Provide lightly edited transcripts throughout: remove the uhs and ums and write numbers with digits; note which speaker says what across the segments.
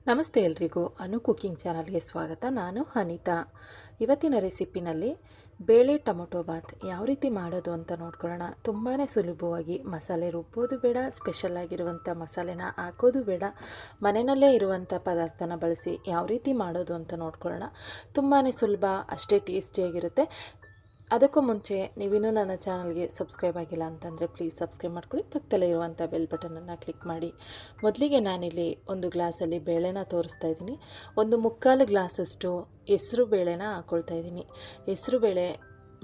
Speaker 1: ನಮಸ್ತೆ ಎಲ್ರಿಗೂ ಅನು ಕುಕಿಂಗ್ ಚಾನಲ್ಗೆ ಸ್ವಾಗತ. ನಾನು ಅನಿತಾ. ಇವತ್ತಿನ ರೆಸಿಪಿನಲ್ಲಿ ಬೇಳೆ ಟೊಮೊಟೊ ಬಾತ್ ಯಾವ ರೀತಿ ಮಾಡೋದು ಅಂತ ನೋಡ್ಕೊಳ್ಳೋಣ. ತುಂಬಾ ಸುಲಭವಾಗಿ, ಮಸಾಲೆ ರುಬ್ಬೋದು ಬೇಡ, ಸ್ಪೆಷಲ್ ಆಗಿರುವಂಥ ಮಸಾಲೆನ ಹಾಕೋದು ಬೇಡ, ಮನೆಯಲ್ಲೇ ಇರುವಂಥ ಪದಾರ್ಥನ ಬಳಸಿ ಯಾವ ರೀತಿ ಮಾಡೋದು ಅಂತ ನೋಡ್ಕೊಳ್ಳೋಣ. ತುಂಬಾ ಸುಲಭ, ಅಷ್ಟೇ ಟೇಸ್ಟಿಯಾಗಿರುತ್ತೆ. ಅದಕ್ಕೂ ಮುಂಚೆ ನೀವಿನ್ನೂ ನನ್ನ ಚಾನಲ್ಗೆ ಸಬ್ಸ್ಕ್ರೈಬ್ ಆಗಿಲ್ಲ ಅಂತಂದರೆ ಪ್ಲೀಸ್ ಸಬ್ಸ್ಕ್ರೈಬ್ ಮಾಡ್ಕೊಳ್ಳಿ. ಪಕ್ಕದಲ್ಲೇ ಇರುವಂಥ ಬೆಲ್ ಬಟನನ್ನು ಕ್ಲಿಕ್ ಮಾಡಿ. ಮೊದಲಿಗೆ ನಾನಿಲ್ಲಿ ಒಂದು ಗ್ಲಾಸಲ್ಲಿ ಬೇಳೆನ ತೋರಿಸ್ತಾ ಇದ್ದೀನಿ. ಒಂದು ಮುಕ್ಕಾಲು ಗ್ಲಾಸಷ್ಟು ಹೆಸರು ಬೇಳೆನ ಹಾಕ್ಕೊಳ್ತಾ ಇದ್ದೀನಿ. ಹೆಸರು ಬೇಳೆ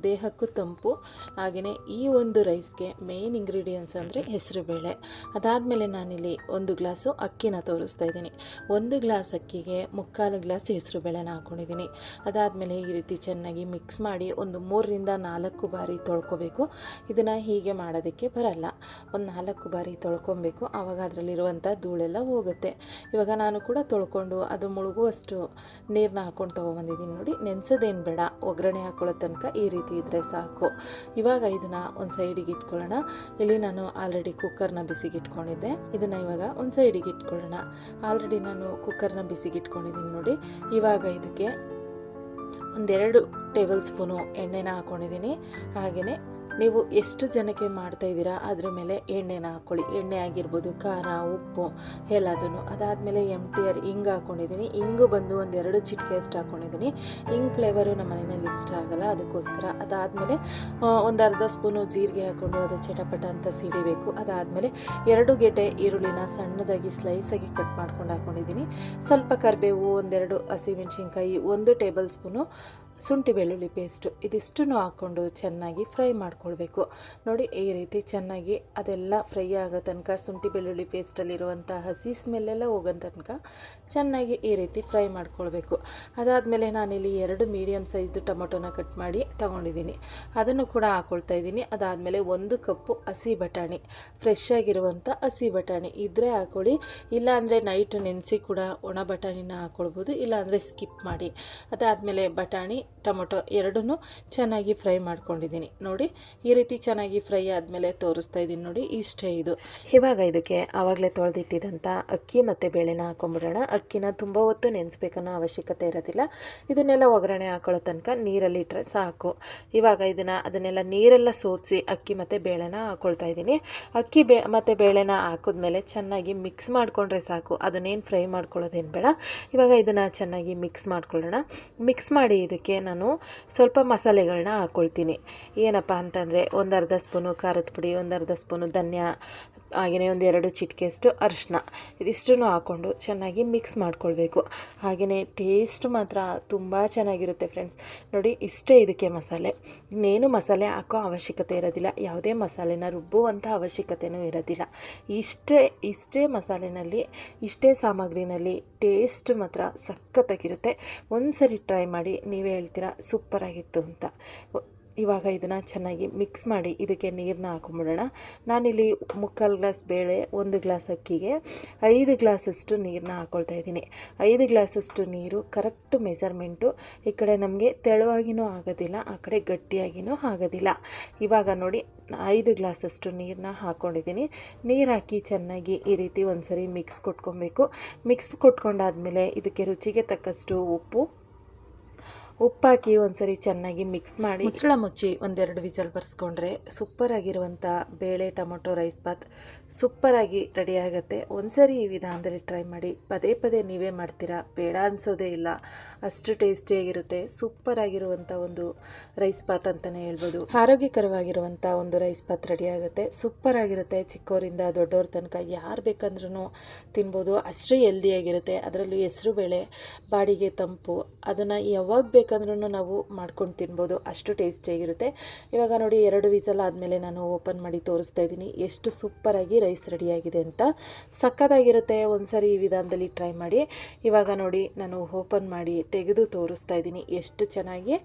Speaker 1: ದೇಹಕ್ಕೂ ತಂಪು. ಹಾಗೆಯೇ ಈ ಒಂದು ರೈಸ್ಗೆ ಮೇನ್ ಇಂಗ್ರೀಡಿಯೆಂಟ್ಸ್ ಅಂದರೆ ಹೆಸರುಬೇಳೆ. ಅದಾದಮೇಲೆ ನಾನಿಲ್ಲಿ ಒಂದು ಗ್ಲಾಸು ಅಕ್ಕಿನ ತೋರಿಸ್ತಾ ಇದ್ದೀನಿ. ಒಂದು ಗ್ಲಾಸ್ ಅಕ್ಕಿಗೆ ಮುಕ್ಕಾಲು ಗ್ಲಾಸ್ ಹೆಸರುಬೇಳೆನ ಹಾಕ್ಕೊಂಡಿದ್ದೀನಿ. ಅದಾದಮೇಲೆ ಈ ರೀತಿ ಚೆನ್ನಾಗಿ ಮಿಕ್ಸ್ ಮಾಡಿ ಒಂದು 3-4 ಬಾರಿ ತೊಳ್ಕೊಬೇಕು. ಇದನ್ನು ಹೀಗೆ ಮಾಡೋದಕ್ಕೆ ಬರಲ್ಲ, ಒಂದು 4 ಬಾರಿ ತೊಳ್ಕೊಬೇಕು. ಆವಾಗ ಅದರಲ್ಲಿರುವಂಥ ಧೂಳೆಲ್ಲ ಹೋಗುತ್ತೆ. ಇವಾಗ ನಾನು ಕೂಡ ತೊಳ್ಕೊಂಡು ಅದು ಮುಳುಗುವಷ್ಟು ನೀರನ್ನ ಹಾಕ್ಕೊಂಡು ತೊಗೊಬಂದಿದ್ದೀನಿ. ನೋಡಿ, ನೆನೆಸೋದೇನು ಬೇಡ, ಒಗ್ಗರಣೆ ಹಾಕೊಳ್ಳೋ ತನಕ ಈ ರೀತಿ ಇದ್ದರೆ ಸಾಕು. ಇವಾಗ ಇದನ್ನು ಒಂದು ಸೈಡಿಗೆ ಇಟ್ಕೊಳ್ಳೋಣ. ಇಲ್ಲಿ ನಾನು ಆಲ್ರೆಡಿ ಕುಕ್ಕರ್ನ ಬಿಸಿಗೆ ಇಟ್ಕೊಂಡಿದ್ದೆ. ಇದನ್ನು ಇವಾಗ ಒಂದು ಸೈಡಿಗೆ ಇಟ್ಕೊಳ್ಳೋಣ. ಆಲ್ರೆಡಿ ನಾನು ಕುಕ್ಕರ್ನ ಬಿಸಿಗೆ ಇಟ್ಕೊಂಡಿದ್ದೀನಿ ನೋಡಿ. ಇವಾಗ ಇದಕ್ಕೆ 1-2 ಟೇಬಲ್ ಸ್ಪೂನು ಎಣ್ಣೆನ ಹಾಕ್ಕೊಂಡಿದ್ದೀನಿ. ಹಾಗೆಯೇ ನೀವು ಎಷ್ಟು ಜನಕ್ಕೆ ಮಾಡ್ತಾಯಿದ್ದೀರಾ ಅದ್ರ ಮೇಲೆ ಎಣ್ಣೆನ ಹಾಕ್ಕೊಳ್ಳಿ. ಎಣ್ಣೆ ಆಗಿರ್ಬೋದು, ಖಾರ, ಉಪ್ಪು ಎಲ್ಲದನ್ನು. ಅದಾದಮೇಲೆ MTR ಹಿಂಗೆ ಹಾಕ್ಕೊಂಡಿದ್ದೀನಿ. ಹಿಂಗು ಬಂದು 1-2 ಚಿಟಿಕೆ ಅಷ್ಟು ಹಾಕ್ಕೊಂಡಿದ್ದೀನಿ. ಹಿಂಗೆ ಫ್ಲೇವರು ನಮ್ಮ ಮನೆಯಲ್ಲಿ ಇಷ್ಟ ಆಗಲ್ಲ, ಅದಕ್ಕೋಸ್ಕರ. ಅದಾದಮೇಲೆ ಒಂದು ಅರ್ಧ ಸ್ಪೂನು ಜೀರಿಗೆ ಹಾಕ್ಕೊಂಡು ಅದು ಚಟಪಟ ಅಂತ ಸಿಡಿಬೇಕು. ಅದಾದಮೇಲೆ 2 ಗೆಡ್ಡೆ ಈರುಳ್ಳಿನ ಸಣ್ಣದಾಗಿ ಸ್ಲೈಸಾಗಿ ಕಟ್ ಮಾಡ್ಕೊಂಡು ಹಾಕ್ಕೊಂಡಿದ್ದೀನಿ. ಸ್ವಲ್ಪ ಕರಿಬೇವು, 1-2 ಹಸಿಮೆಣಸಿನ್ಕಾಯಿ, 1 ಟೇಬಲ್ ಸ್ಪೂನು ಶುಂಠಿ ಬೆಳ್ಳುಳ್ಳಿ ಪೇಸ್ಟು, ಇದಿಷ್ಟನ್ನು ಹಾಕ್ಕೊಂಡು ಚೆನ್ನಾಗಿ ಫ್ರೈ ಮಾಡ್ಕೊಳ್ಬೇಕು. ನೋಡಿ, ಈ ರೀತಿ ಚೆನ್ನಾಗಿ ಅದೆಲ್ಲ ಫ್ರೈ ಆಗೋ ತನಕ, ಶುಂಠಿ ಬೆಳ್ಳುಳ್ಳಿ ಪೇಸ್ಟಲ್ಲಿರುವಂಥ ಹಸಿ ಸ್ಮೆಲ್ಲೆಲ್ಲ ಹೋಗೋ ತನಕ ಚೆನ್ನಾಗಿ ಈ ರೀತಿ ಫ್ರೈ ಮಾಡ್ಕೊಳ್ಬೇಕು. ಅದಾದಮೇಲೆ ನಾನಿಲ್ಲಿ 2 ಮೀಡಿಯಮ್ ಸೈಜ್ದು ಟೊಮೊಟೊನ ಕಟ್ ಮಾಡಿ ತೊಗೊಂಡಿದ್ದೀನಿ, ಅದನ್ನು ಕೂಡ ಹಾಕ್ಕೊಳ್ತಾ ಇದ್ದೀನಿ. ಅದಾದಮೇಲೆ 1 ಕಪ್ಪು ಹಸಿ ಬಟಾಣಿ, ಫ್ರೆಶ್ ಆಗಿರುವಂಥ ಹಸಿ ಬಟಾಣಿ ಇದ್ದರೆ ಹಾಕ್ಕೊಳ್ಳಿ, ಇಲ್ಲಾಂದರೆ ನೈಟ್ ನೆನೆಸಿ ಕೂಡ ಒಣ ಬಟಾಣಿನ ಹಾಕ್ಕೊಳ್ಬೋದು, ಇಲ್ಲಾಂದರೆ ಸ್ಕಿಪ್ ಮಾಡಿ. ಅದಾದಮೇಲೆ ಬಟಾಣಿ, ಟೊಮೊಟೊ ಎರಡನ್ನೂ ಚೆನ್ನಾಗಿ ಫ್ರೈ ಮಾಡ್ಕೊಂಡಿದ್ದೀನಿ. ನೋಡಿ, ಈ ರೀತಿ ಚೆನ್ನಾಗಿ ಫ್ರೈ ಆದಮೇಲೆ ತೋರಿಸ್ತಾ ಇದ್ದೀನಿ ನೋಡಿ, ಇಷ್ಟೇ ಇದು. ಇವಾಗ ಇದಕ್ಕೆ ಆವಾಗಲೇ ತೊಳೆದಿಟ್ಟಿದ್ದಂಥ ಅಕ್ಕಿ ಮತ್ತು ಬೇಳೆನ ಹಾಕೊಂಡ್ಬಿಡೋಣ. ಅಕ್ಕಿನ ತುಂಬ ಹೊತ್ತು ನೆನೆಸ್ಬೇಕನ್ನೋ ಅವಶ್ಯಕತೆ ಇರೋದಿಲ್ಲ. ಇದನ್ನೆಲ್ಲ ಒಗ್ಗರಣೆ ಹಾಕೊಳ್ಳೋ ತನಕ ನೀರಲ್ಲಿ ಇಟ್ಟರೆ ಸಾಕು. ಇವಾಗ ಅದನ್ನೆಲ್ಲ ನೀರೆಲ್ಲ ಸೋಸಿ ಅಕ್ಕಿ ಮತ್ತು ಬೇಳೆನ ಹಾಕ್ಕೊಳ್ತಾ ಇದ್ದೀನಿ. ಅಕ್ಕಿ ಮತ್ತು ಬೇಳೆನ ಹಾಕಿದ್ಮೇಲೆ ಚೆನ್ನಾಗಿ ಮಿಕ್ಸ್ ಮಾಡಿಕೊಂಡ್ರೆ ಸಾಕು, ಅದನ್ನೇನು ಫ್ರೈ ಮಾಡ್ಕೊಳ್ಳೋದೇನು ಬೇಡ. ಇವಾಗ ಇದನ್ನು ಚೆನ್ನಾಗಿ ಮಿಕ್ಸ್ ಮಾಡ್ಕೊಳ್ಳೋಣ. ಮಿಕ್ಸ್ ಮಾಡಿ ಇದಕ್ಕೆ ನಾನು ಸ್ವಲ್ಪ ಮಸಾಲೆಗಳನ್ನ ಹಾಕ್ಕೊಳ್ತೀನಿ. ಏನಪ್ಪ ಅಂತಂದರೆ 1/2 ಸ್ಪೂನು ಖಾರದ ಪುಡಿ, 1/2 ಸ್ಪೂನು ಧನಿಯಾ, ಹಾಗೆಯೇ 1-2 ಚಿಟಿಕೆಯಷ್ಟು ಅರಿಶಿನ, ಇದಿಷ್ಟನ್ನು ಹಾಕ್ಕೊಂಡು ಚೆನ್ನಾಗಿ ಮಿಕ್ಸ್ ಮಾಡ್ಕೊಳ್ಬೇಕು. ಹಾಗೆಯೇ ಟೇಸ್ಟ್ ಮಾತ್ರ ತುಂಬ ಚೆನ್ನಾಗಿರುತ್ತೆ ಫ್ರೆಂಡ್ಸ್. ನೋಡಿ, ಇಷ್ಟೇ ಇದಕ್ಕೆ ಮಸಾಲೆ, ಇನ್ನೇನು ಮಸಾಲೆ ಹಾಕೋ ಅವಶ್ಯಕತೆ ಇರೋದಿಲ್ಲ, ಯಾವುದೇ ಮಸಾಲೆನ ರುಬ್ಬುವಂಥ ಅವಶ್ಯಕತೆಯೂ ಇರೋದಿಲ್ಲ. ಇಷ್ಟೇ ಮಸಾಲೆನಲ್ಲಿ, ಇಷ್ಟೇ ಸಾಮಗ್ರಿನಲ್ಲಿ ಟೇಸ್ಟ್ ಮಾತ್ರ ಸಖತ್ತಾಗಿರುತ್ತೆ. ಒಂದು ಸರಿ ಟ್ರೈ ಮಾಡಿ, ನೀವೇ ಹೇಳ್ತೀರಾ ಸೂಪರಾಗಿತ್ತು ಅಂತ. ಇವಾಗ ಇದನ್ನು ಚೆನ್ನಾಗಿ ಮಿಕ್ಸ್ ಮಾಡಿ ಇದಕ್ಕೆ ನೀರನ್ನ ಹಾಕೊಂಬಿಡೋಣ. ನಾನಿಲ್ಲಿ ಮುಕ್ಕಾಲು ಗ್ಲಾಸ್ ಬೇಳೆ, 1 ಗ್ಲಾಸ್ ಅಕ್ಕಿಗೆ 5 ಗ್ಲಾಸಷ್ಟು ನೀರನ್ನ ಹಾಕ್ಕೊಳ್ತಾ ಇದ್ದೀನಿ. 5 ಗ್ಲಾಸಷ್ಟು ನೀರು ಕರೆಕ್ಟ್ ಮೆಜರ್ಮೆಂಟು. ಈ ಕಡೆ ನಮಗೆ ತೆಳುವಾಗಿಯೂ ಆಗೋದಿಲ್ಲ, ಆ ಕಡೆ ಗಟ್ಟಿಯಾಗಿಯೂ ಆಗೋದಿಲ್ಲ. ಇವಾಗ ನೋಡಿ, 5 ಗ್ಲಾಸಷ್ಟು ನೀರನ್ನ ಹಾಕ್ಕೊಂಡಿದ್ದೀನಿ. ನೀರು ಹಾಕಿ ಚೆನ್ನಾಗಿ ಈ ರೀತಿ ಒಂದು ಸರಿ ಮಿಕ್ಸ್ ಕೊಟ್ಕೊಬೇಕು. ಮಿಕ್ಸ್ ಕೊಟ್ಕೊಂಡಾದ್ಮೇಲೆ ಇದಕ್ಕೆ ರುಚಿಗೆ ತಕ್ಕಷ್ಟು ಉಪ್ಪಾಕಿ ಒಂದು ಸರಿ ಚೆನ್ನಾಗಿ ಮಿಕ್ಸ್ ಮಾಡಿ ಮುಚ್ಚಳ ಮುಚ್ಚಿ 1-2 ವಿಸಲ್ ಬರ್ಸ್ಕೊಂಡ್ರೆ ಸೂಪರಾಗಿರುವಂಥ ಬೇಳೆ ಟೊಮೊಟೊ ರೈಸ್ ಬಾತ್ ಸೂಪರಾಗಿ ರೆಡಿ ಆಗುತ್ತೆ. ಒಂದು ಸರಿ ಈ ವಿಧಾನದಲ್ಲಿ ಟ್ರೈ ಮಾಡಿ, ಪದೇ ಪದೇ ನೀವೇ ಮಾಡ್ತೀರಾ, ಬೇಡ ಅನಿಸೋದೇ ಇಲ್ಲ, ಅಷ್ಟು ಟೇಸ್ಟಿಯಾಗಿರುತ್ತೆ. ಸೂಪರಾಗಿರುವಂಥ ಒಂದು ರೈಸ್ ಬಾತ್ ಅಂತಲೇ ಹೇಳ್ಬೋದು. ಆರೋಗ್ಯಕರವಾಗಿರುವಂಥ ಒಂದು ರೈಸ್ ಬಾತ್ ರೆಡಿ ಆಗುತ್ತೆ. ಸೂಪರಾಗಿರುತ್ತೆ. ಚಿಕ್ಕವರಿಂದ ದೊಡ್ಡವ್ರ ತನಕ ಯಾರು ಬೇಕಂದ್ರೂ ತಿನ್ಬೋದು, ಅಷ್ಟು ಹೆಲ್ದಿಯಾಗಿರುತ್ತೆ. ಅದರಲ್ಲೂ ಹೆಸರು ಬೇಳೆ ಬಾಡಿಗೆ ತಂಪು, ಅದನ್ನು ಯಾವಾಗ ಬೇಕಂದ್ರೂ ನಾವು ಮಾಡ್ಕೊಂಡು ತಿನ್ಬೋದು, ಅಷ್ಟು ಟೇಸ್ಟಿಯಾಗಿರುತ್ತೆ. ಇವಾಗ ನೋಡಿ, 2 ವಿಸಲ್ ಆದಮೇಲೆ ನಾನು ಓಪನ್ ಮಾಡಿ ತೋರಿಸ್ತಾ ಇದ್ದೀನಿ ಎಷ್ಟು ಸೂಪರಾಗಿ ರೈಸ್ ರೆಡಿಯಾಗಿದೆ ಅಂತ. ಸಕ್ಕತ್ತಾಗಿರುತ್ತೆ. ಒಂದು ಸರಿ ಈ ವಿಧಾನದಲ್ಲಿ ಟ್ರೈ ಮಾಡಿ. ಇವಾಗ ನೋಡಿ, ನಾನು ಓಪನ್ ಮಾಡಿ ತೆಗೆದು ತೋರಿಸ್ತಾ ಇದ್ದೀನಿ ಎಷ್ಟು ಚೆನ್ನಾಗಿ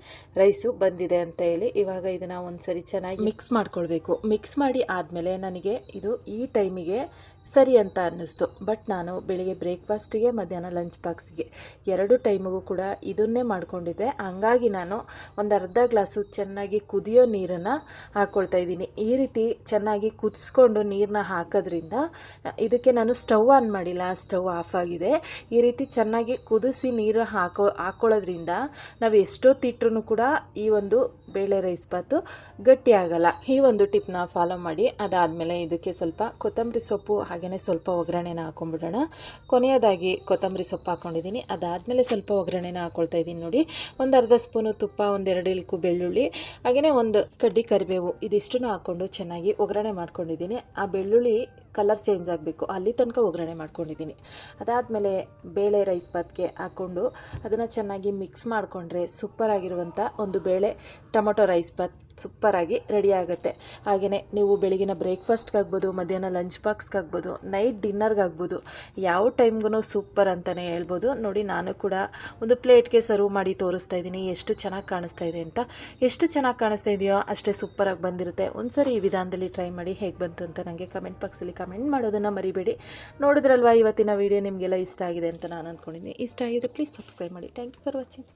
Speaker 1: ರೈಸು ಬಂದಿದೆ ಅಂತ ಹೇಳಿ. ಇವಾಗ ಇದನ್ನು ಒಂದು ಸರಿ ಚೆನ್ನಾಗಿ ಮಿಕ್ಸ್ ಮಾಡ್ಕೊಳ್ಬೇಕು. ಮಿಕ್ಸ್ ಮಾಡಿ ಆದಮೇಲೆ ನನಗೆ ಇದು ಈ ಟೈಮಿಗೆ ಸರಿ ಅಂತ ಅನ್ನಿಸ್ತು. ಬಟ್ ನಾನು ಬೆಳಿಗ್ಗೆ ಬ್ರೇಕ್ಫಾಸ್ಟಿಗೆ, ಮಧ್ಯಾಹ್ನ ಲಂಚ್ ಬಾಕ್ಸಿಗೆ 2 ಟೈಮಿಗೂ ಕೂಡ ಇದನ್ನೇ ಮಾಡ್ಕೊಂಡಿದ್ದೆ. ಹಂಗಾಗಿ ನಾನು ಒಂದು ಅರ್ಧ ಗ್ಲಾಸು ಚೆನ್ನಾಗಿ ಕುದಿಯೋ ನೀರನ್ನು ಹಾಕ್ಕೊಳ್ತಾ ಇದ್ದೀನಿ. ಈ ರೀತಿ ಚೆನ್ನಾಗಿ ಕುದಿಸ್ಕೊಂಡು ನೀರನ್ನ ಹಾಕೋದ್ರಿಂದ ಇದಕ್ಕೆ ನಾನು ಸ್ಟವ್ ಆನ್ ಮಾಡಿಲ್ಲ, ಸ್ಟವ್ ಆಫ್ ಆಗಿದೆ. ಈ ರೀತಿ ಚೆನ್ನಾಗಿ ಕುದಿಸಿ ನೀರು ಹಾಕೊಳ್ಳೋದ್ರಿಂದ ನಾವು ಎಷ್ಟೊತ್ತಿಟ್ರೂ ಕೂಡ ಈ ಒಂದು ಬೇಳೆ ರೈಸ್ ಬಾತು ಗಟ್ಟಿ ಆಗಲ್ಲ. ಈ ಒಂದು ಟಿಪ್ನ ಫಾಲೋ ಮಾಡಿ. ಅದಾದಮೇಲೆ ಇದಕ್ಕೆ ಸ್ವಲ್ಪ ಕೊತ್ತಂಬರಿ ಸೊಪ್ಪು ಹಾಗೆಯೇ ಸ್ವಲ್ಪ ಒಗ್ಗರಣೆನ ಹಾಕೊಂಡ್ಬಿಡೋಣ. ಕೊನೆಯದಾಗಿ ಕೊತ್ತಂಬರಿ ಸೊಪ್ಪು ಹಾಕ್ಕೊಂಡಿದ್ದೀನಿ. ಅದಾದಮೇಲೆ ಸ್ವಲ್ಪ ಒಗ್ಗರಣೆನ ಹಾಕ್ಕೊಳ್ತಾ ಇದ್ದೀನಿ ನೋಡಿ. ಒಂದು ಅರ್ಧ ಸ್ಪೂನು ತುಪ್ಪ, ಒಂದೆರಡು ಇಳ್ಕು ಬೆಳ್ಳುಳ್ಳಿ, ಹಾಗೆಯೇ ಒಂದು ಕಡ್ಡಿ ಕರಿಬೇವು, ಇದಿಷ್ಟನ್ನು ಹಾಕ್ಕೊಂಡು ಚೆನ್ನಾಗಿ ಒಗ್ಗರಣೆ ಮಾಡ್ಕೊಂಡಿದ್ದೀನಿ. ಆ ಬೆಳ್ಳುಳ್ಳಿ ಕಲರ್ ಚೇಂಜ್ ಆಗಬೇಕು ಅಲ್ಲಿ ತನಕ ಒಗ್ಗರಣೆ ಮಾಡ್ಕೊಂಡಿದ್ದೀನಿ. ಅದಾದಮೇಲೆ ಬೇಳೆ ರೈಸ್ ಬಾತ್ಗೆ ಹಾಕ್ಕೊಂಡು ಅದನ್ನು ಚೆನ್ನಾಗಿ ಮಿಕ್ಸ್ ಮಾಡಿಕೊಂಡ್ರೆ ಸೂಪರಾಗಿರುವಂಥ ಒಂದು ಬೇಳೆ ಟೊಮೊಟೊ ರೈಸ್ ಬಾತ್ ಸೂಪರಾಗಿ ರೆಡಿ ಆಗುತ್ತೆ. ಹಾಗೆಯೇ ನೀವು ಬೆಳಗಿನ ಬ್ರೇಕ್ಫಾಸ್ಟ್ಗಾಗ್ಬೋದು, ಮಧ್ಯಾಹ್ನ ಲಂಚ್ ಬಾಕ್ಸ್ಗಾಗ್ಬೋದು, ನೈಟ್ ಡಿನ್ನರ್ಗಾಗ್ಬೋದು, ಯಾವ ಟೈಮ್ಗೂ ಸೂಪರ್ ಅಂತಲೇ ಹೇಳ್ಬೋದು. ನೋಡಿ, ನಾನು ಕೂಡ ಒಂದು ಪ್ಲೇಟ್ಗೆ ಸರ್ವ್ ಮಾಡಿ ತೋರಿಸ್ತಾ ಇದ್ದೀನಿ ಎಷ್ಟು ಚೆನ್ನಾಗಿ ಕಾಣಿಸ್ತಾ ಇದೆ ಅಂತ. ಎಷ್ಟು ಚೆನ್ನಾಗಿ ಕಾಣಿಸ್ತಾ ಇದೆಯೋ ಅಷ್ಟೇ ಸೂಪರಾಗಿ ಬಂದಿರುತ್ತೆ. ಒಂದ್ಸರಿ ಈ ವಿಧಾನದಲ್ಲಿ ಟ್ರೈ ಮಾಡಿ ಹೇಗೆ ಬಂತು ಅಂತ ನನಗೆ ಕಮೆಂಟ್ ಬಾಕ್ಸಲ್ಲಿ ಕಮೆಂಟ್ ಮಾಡೋದನ್ನು ಮರಿಬೇಡಿ. ನೋಡಿದ್ರಲ್ವಾ ಇವತ್ತಿನ ವೀಡಿಯೋ ನಿಮಗೆಲ್ಲ ಇಷ್ಟ ಆಗಿದೆ ಅಂತ ನಾನು ಅಂದ್ಕೊಂಡಿದ್ದೀನಿ. ಇಷ್ಟ ಆಗಿದ್ರೆ ಪ್ಲೀಸ್ ಸಬ್ಸ್ಕ್ರೈಬ್ ಮಾಡಿ. Thank you for watching.